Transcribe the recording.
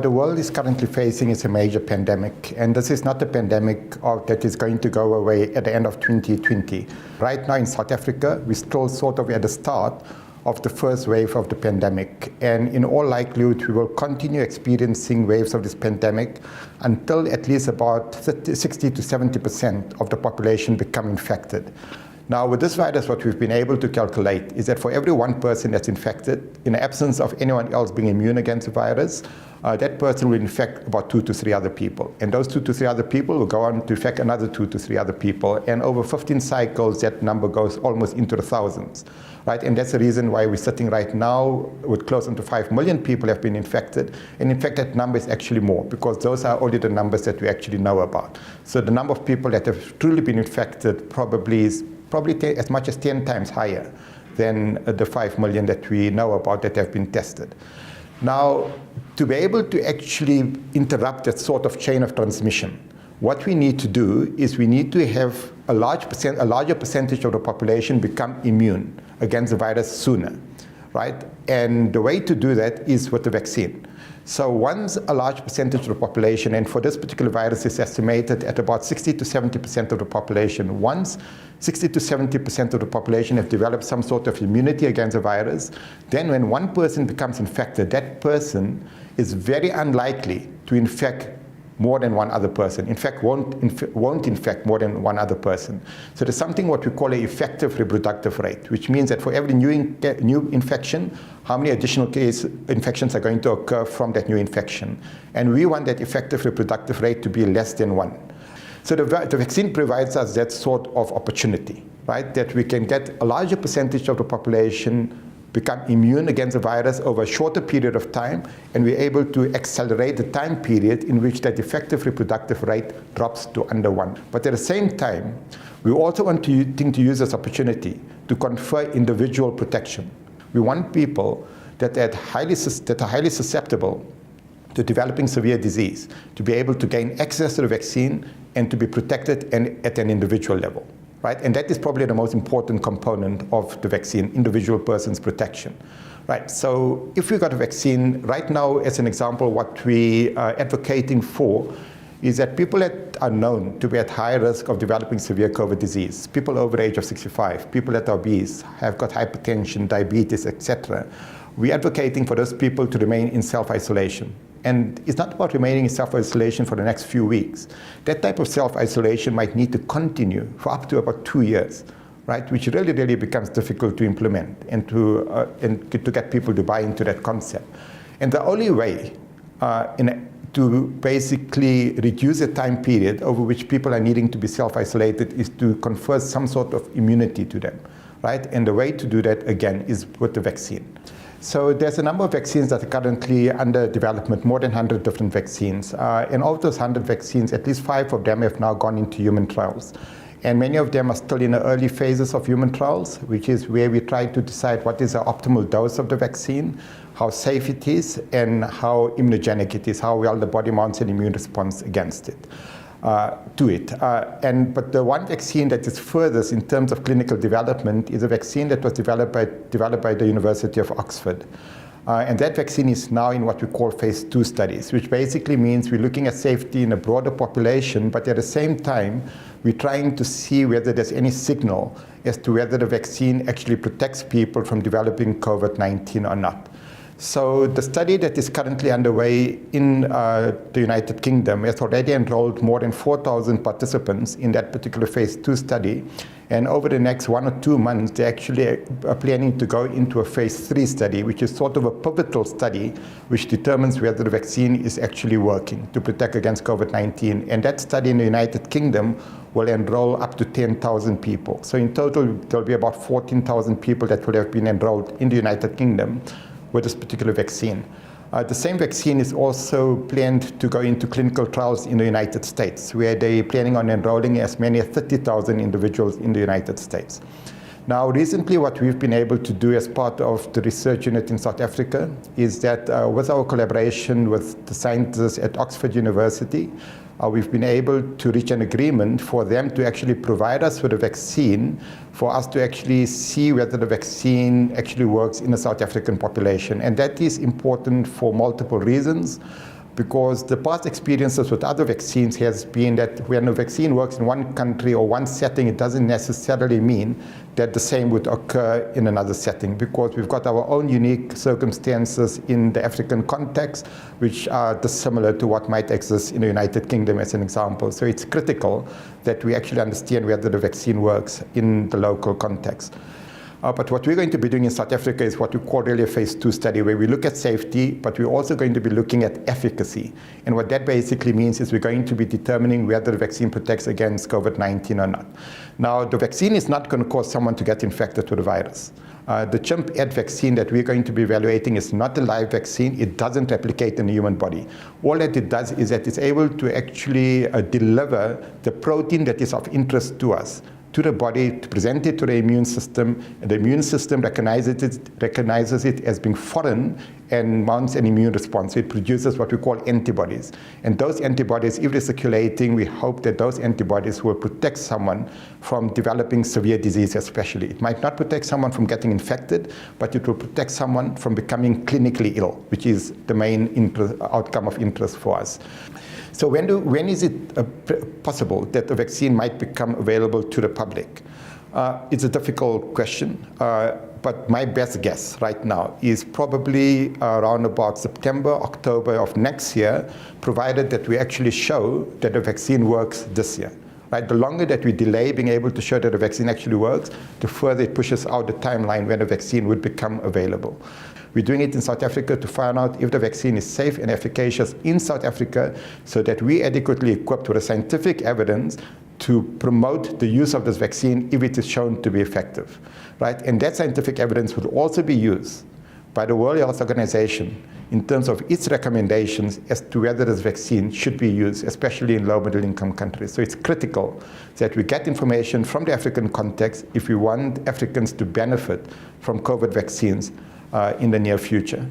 The world is currently facing is a major pandemic, and this is not a pandemic that is going to go away at the end of 2020. Right now in South Africa, we're still sort of at the start of the first wave of the pandemic, and in all likelihood, we will continue experiencing waves of this pandemic until at least about 60 to 70% of the population become infected. Now, with this virus, what we've been able to calculate is that for every one person that's infected, in the absence of anyone else being immune against the virus, that person will infect about 2 to 3 other people. And those 2 to 3 other people will go on to infect another 2 to 3 other people. And over 15 cycles, that number goes almost into the thousands. Right? And that's the reason why we're sitting right now with close to 5 million people have been infected. And in fact, that number is actually more, because those are only the numbers that we actually know about. So the number of people that have truly been infected probably as much as 10 times higher than the 5 million that we know about that have been tested. Now, to be able to actually interrupt that sort of chain of transmission, what we need to do is we need to have a larger percentage of the population become immune against the virus sooner, right? And the way to do that is with the vaccine. So once a large percentage of the population, and for this particular virus is estimated at about 60 to 70% of the population, once 60 to 70% of the population have developed some sort of immunity against the virus, then when one person becomes infected, that person is very unlikely to infect more than one other person. In fact, won't infect more than one other person. So there's something what we call an effective reproductive rate, which means that for every new infection, how many additional infections are going to occur from that new infection. And we want that effective reproductive rate to be less than 1. So the vaccine provides us that sort of opportunity, right? That we can get a larger percentage of the population become immune against the virus over a shorter period of time, and we're able to accelerate the time period in which that effective reproductive rate drops to under 1. But at the same time, we also want to use this opportunity to confer individual protection. We want people that are highly susceptible to developing severe disease to be able to gain access to the vaccine and to be protected at an individual level. Right? And that is probably the most important component of the vaccine, individual person's protection. Right? So if we got a vaccine, right now, as an example, what we are advocating for is that people that are known to be at high risk of developing severe COVID disease, people over the age of 65, people that are obese, have got hypertension, diabetes, etc., we're advocating for those people to remain in self-isolation. And it's not about remaining in self-isolation for the next few weeks. That type of self-isolation might need to continue for up to about 2 years, right? Which really becomes difficult to implement and to get people to buy into that concept. And the only way to basically reduce the time period over which people are needing to be self-isolated is to confer some sort of immunity to them, right? And the way to do that, again, is with the vaccine. So there's a number of vaccines that are currently under development, more than 100 different vaccines. And of those 100 vaccines, at least 5 of them have now gone into human trials. And many of them are still in the early phases of human trials, which is where we try to decide what is the optimal dose of the vaccine, how safe it is, and how immunogenic it is, how well the body mounts an immune response against it. But the one vaccine that is furthest in terms of clinical development is a vaccine that was developed by the University of Oxford. And that vaccine is now in what we call phase 2 studies, which basically means we're looking at safety in a broader population, but at the same time, we're trying to see whether there's any signal as to whether the vaccine actually protects people from developing COVID-19 or not. So the study that is currently underway in the United Kingdom has already enrolled more than 4,000 participants in that particular phase 2 study. And over the next 1 or 2 months, they actually are planning to go into a phase 3 study, which is sort of a pivotal study, which determines whether the vaccine is actually working to protect against COVID-19. And that study in the United Kingdom will enroll up to 10,000 people. So in total, there'll be about 14,000 people that will have been enrolled in the United Kingdom with this particular vaccine. The same vaccine is also planned to go into clinical trials in the United States, where they're planning on enrolling as many as 30,000 individuals in the United States. Now, recently, what we've been able to do as part of the research unit in South Africa is that with our collaboration with the scientists at Oxford University, we've been able to reach an agreement for them to actually provide us with a vaccine for us to actually see whether the vaccine actually works in the South African population. And that is important for multiple reasons. because the past experiences with other vaccines has been that when a vaccine works in one country or one setting, it doesn't necessarily mean that the same would occur in another setting, because we've got our own unique circumstances in the African context, which are dissimilar to what might exist in the United Kingdom, as an example. So it's critical that we actually understand whether the vaccine works in the local context. But what we're going to be doing in South Africa is what we call really a phase 2 study, where we look at safety, but we're also going to be looking at efficacy. And what that basically means is we're going to be determining whether the vaccine protects against COVID-19 or not. Now, the vaccine is not going to cause someone to get infected with the virus. The chimp-Ed vaccine that we're going to be evaluating is not a live vaccine. It doesn't replicate in the human body. All that it does is that it's able to actually deliver the protein that is of interest to us, to the body, to present it to the immune system, and the immune system recognizes it as being foreign and mounts an immune response. It produces what we call antibodies. And those antibodies, if they're circulating, we hope that those antibodies will protect someone from developing severe disease especially. It might not protect someone from getting infected, but it will protect someone from becoming clinically ill, which is the main outcome of interest for us. So when is it possible that the vaccine might become available to the public? It's a difficult question, but my best guess right now is probably around about September, October of next year, provided that we actually show that the vaccine works this year. Right? The longer that we delay being able to show that the vaccine actually works, the further it pushes out the timeline when the vaccine would become available. We're doing it in South Africa to find out if the vaccine is safe and efficacious in South Africa, so that we're adequately equipped with the scientific evidence to promote the use of this vaccine if it is shown to be effective. Right? And that scientific evidence will also be used by the World Health Organization in terms of its recommendations as to whether this vaccine should be used, especially in low middle income countries. So it's critical that we get information from the African context if we want Africans to benefit from COVID vaccines in the near future.